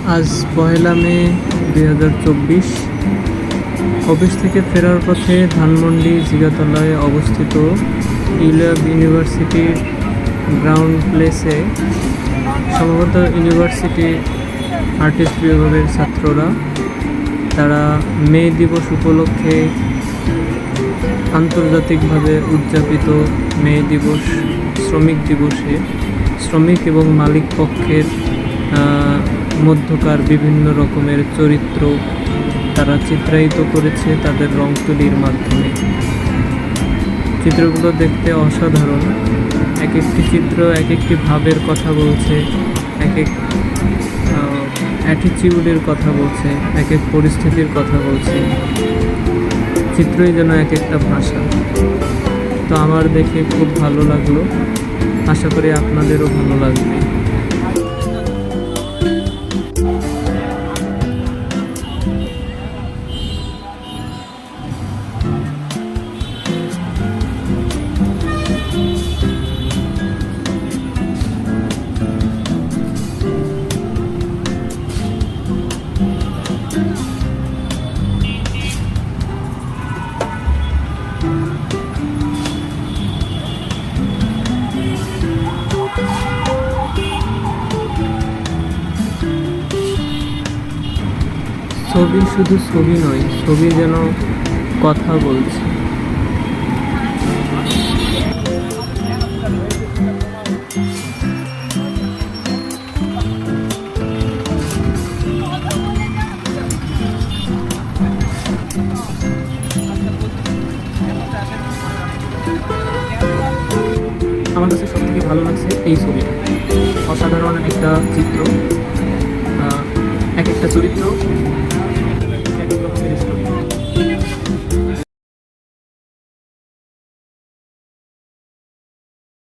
আজ 1 মে 2024। অফিস থেকে ফেরার পথে ধানমন্ডি জিগাতলায় অবস্থিত ইউল্যাব ইউনিভার্সিটির গ্রাউন্ড প্লেসে সম্ভবত ইউনিভার্সিটি আর্টিস্ট বিভাগের ছাত্ররা তারা মে দিবস উপলক্ষে আন্তর্জাতিকভাবে উদযাপিত মে দিবস শ্রমিক দিবসে শ্রমিক এবং মালিক পক্ষের মধ্যকার বিভিন্ন রকমের চরিত্র তারা চিত্রায়িত করেছে তাদের রং তুলির মাধ্যমে। চিত্রগুলো দেখতে অসাধারণ। এক একটি চিত্র এক একটি ভাবের কথা বলছে, এক এক অ্যাটিটিউডের কথা বলছে, এক এক পরিস্থিতির কথা বলছে। চিত্রই যেন এক একটা ভাষা। তো আমার দেখে খুব ভালো লাগলো, আশা করি আপনাদেরও ভালো লাগবে। ছবি শুধু ছবি নয়, ছবি যেন কথা বলছে। আমার কাছে সব থেকে ভালো লাগছে এই ছবিটা। অসাধারণ একটা চিত্র, এক একটা চরিত্র